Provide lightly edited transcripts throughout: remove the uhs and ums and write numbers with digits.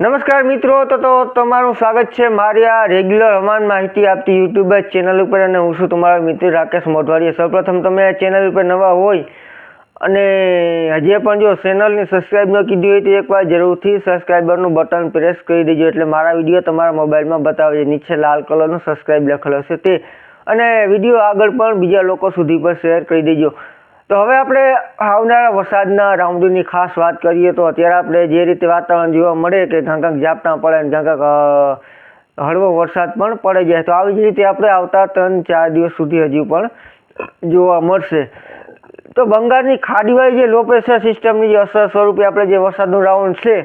નમસ્કાર મિત્રો, તો તમારું સ્વાગત છે મારી આ રેગ્યુલર હવામાન માહિતી આપતી યુટ્યુબ ચેનલ ઉપર અને હું છું તમારો મિત્ર રાકેશ મોઢવાડિયા। સૌપ્રથમ તમે આ ચેનલ ઉપર નવા હોય અને હજી પણ જો ચેનલને સબસ્ક્રાઇબ ન કીધી હોય તો એકવાર જરૂરથી સબસ્ક્રાઇબરનું બટન પ્રેસ કરી દેજો એટલે મારા વિડીયો તમારા મોબાઈલમાં બતાવે નીચે લાલ કલરનું સબસ્ક્રાઇબ લખેલો છે તે અને વિડીયો આગળ પણ બીજા લોકો સુધી પણ શેર કરી દેજો। તો હવે આપણે આવનારા વરસાદના રાઉન્ડની ખાસ વાત કરીએ તો અત્યારે આપણે જે રીતે વાતાવરણ જોવા મળે કે ઘાંઘાં ઝાપટા પડે અને ઘાંઘાં હળવો વરસાદ પણ પડી જાય તો આવી જ રીતે આપણે આવતા 3-4 દિવસ સુધી હજુ પણ જોવા મળશે। તો બંગાળની ખાડીવાળી જે લો પ્રેશર સિસ્ટમની જે અસર સ્વરૂપે આપણે જે વરસાદનું રાઉન્ડ છે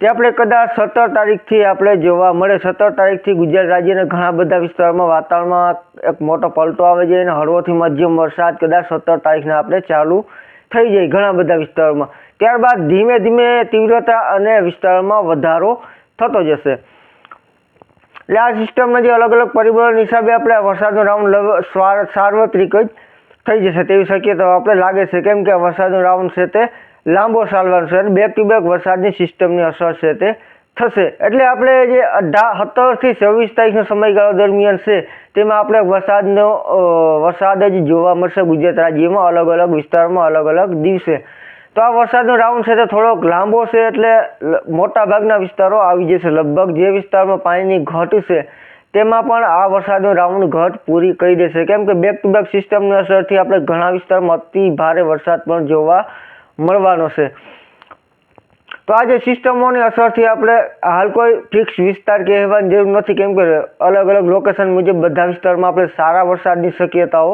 તે આપણે કદાચ 17 તારીખથી આપણે જોવા મળે। 17 તારીખથી ગુજરાત રાજ્યના ઘણા બધા વિસ્તારોમાં વાતાવરણમાં એક મોટો પલટો આવે છે અને હળવોથી મધ્યમ વરસાદ કદાચ 17 તારીખના આપણે ચાલુ થઈ જાય ઘણા બધા વિસ્તારોમાં। ત્યારબાદ ધીમે ધીમે તીવ્રતા અને વિસ્તારમાં વધારો થતો જશે। એટલે આ સિસ્ટમના જે અલગ અલગ પરિબળોના હિસાબે આપણે વરસાદનો રાઉન્ડ સાર્વત્રિક જ થઈ જશે તેવી શક્યતાઓ આપણે લાગે છે, કેમ કે વરસાદનો રાઉન્ડ છે તે લાંબો ચાલવાનો છે અને બેક ટુ બેક વરસાદની સિસ્ટમની અસર છે તે થશે। એટલે આપણે જે 17થી 26 તારીખનો સમયગાળો દરમિયાન છે તેમાં આપણે વરસાદ જ જોવા મળશે ગુજરાત રાજ્યમાં અલગ અલગ વિસ્તારમાં અલગ અલગ દિવસે। તો આ વરસાદનો રાઉન્ડ છે તે થોડોક લાંબો છે એટલે મોટાભાગના વિસ્તારો આવી જશે। લગભગ જે વિસ્તારમાં પાણીની ઘટ છે તેમાં પણ આ વરસાદનો રાઉન્ડ ઘટ પૂરી કરી દેશે, કેમ કે બેક ટુ બેક સિસ્ટમની અસરથી આપણે ઘણા વિસ્તારમાં અતિ ભારે વરસાદ પણ જોવા મળવાનો છે। તો આ જે સિસ્ટમોની અસરથી આપણે હાલ કોઈ ફિક્સ વિસ્તાર કહેવાની જરૂર નથી, કેમ કે અલગ અલગ લોકેશન મુજબ બધા વિસ્તારમાં આપણે સારા વરસાદની શક્યતાઓ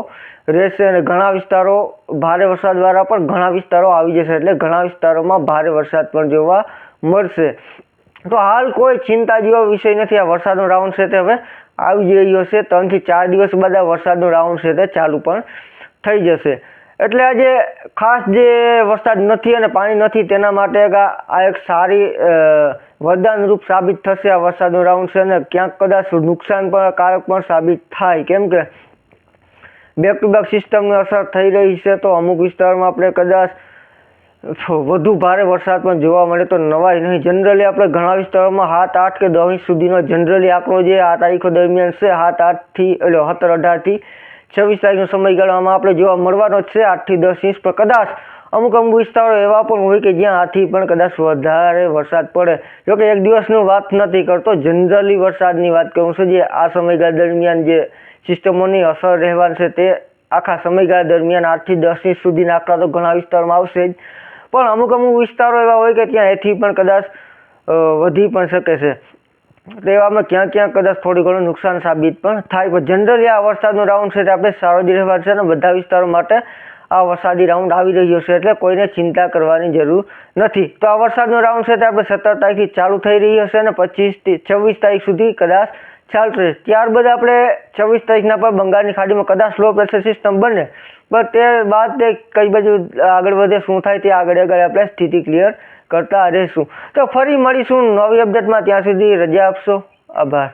રહેશે અને ઘણા વિસ્તારો ભારે વરસાદવાળા પણ ઘણા વિસ્તારો આવી જશે એટલે ઘણા વિસ્તારોમાં ભારે વરસાદ પણ જોવા મળશે। તો હાલ કોઈ ચિંતા જેવો વિષય નથી। આ વરસાદનો રાઉન્ડ છે તે હવે આવી જ રહ્યો છે। 3થી 4 દિવસ બાદ આ વરસાદનો રાઉન્ડ છે તે ચાલુ પણ થઈ જશે। એટલે આજે ખાસ જે વરસાદ નથી અને પાણી નથી તેના માટે આ એક સારી વરદાનરૂપ સાબિત થશે આ વરસાદનો રાઉન્ડ છે અને ક્યાંક કદાચ નુકસાનકારક પણ સાબિત થાય, કેમ કે બેક ટુ બેક સિસ્ટમની અસર થઈ રહી છે તો અમુક વિસ્તારમાં આપણે કદાચ વધુ ભારે વરસાદ પણ જોવા મળે તો નવાઈ નહીં। જનરલી આપણે ઘણા વિસ્તારોમાં 7-8 કે 10 ઇંચ સુધીનો જનરલી આંકડો જે આ તારીખો દરમિયાન છે 7-8થી 17-18થી 26 તારીખનો સમયગાળામાં આપણે જોવા મળવાનો જ છે 8થી 10 ઇંચ પર કદાચ અમુક વિસ્તારો એવા પણ હોય કે જ્યાં આથી પણ કદાચ વધારે વરસાદ પડે। જોકે એક દિવસની વાત નથી કરતો, જનરલી વરસાદની વાત કરું છું જે આ સમયગાળા દરમિયાન જે સિસ્ટમોની અસર રહેવાની છે તે આખા સમયગાળા દરમિયાન 8થી 10 ઇંચ સુધીના આંકડા તો ઘણા વિસ્તારોમાં આવશે જ, પણ અમુક વિસ્તારો એવા હોય કે ત્યાં એથી પણ કદાચ વધી પણ શકે છે। તો એવામાં ક્યાં કદાચ થોડું ઘણું નુકસાન સાબિત પણ થાય, પણ જનરલી આ વરસાદનો રાઉન્ડ છે તે આપણે સારો જ રહેવાનો છે અને બધા વિસ્તારો માટે આ વરસાદી રાઉન્ડ આવી રહ્યો છે એટલે કોઈને ચિંતા કરવાની જરૂર નથી। તો આ વરસાદનો રાઉન્ડ છે તે આપણે 17 તારીખથી ચાલુ થઈ રહ્યો છે અને 25થી 26 તારીખ સુધી કદાચ ચાલશે। ત્યારબાદ આપણે 26 તારીખના પર બંગાળની ખાડીમાં કદાચ લો પ્રેશર સિસ્ટમ બને, પણ તે બાદ તે કઈ બાજુ આગળ વધે શું થાય તે આગળ આપણે સ્થિતિ ક્લિયર કરતા રહીશું। તો ફરી મળીશું નવી અપડેટમાં, ત્યાં સુધી રજા આપશો, આભાર।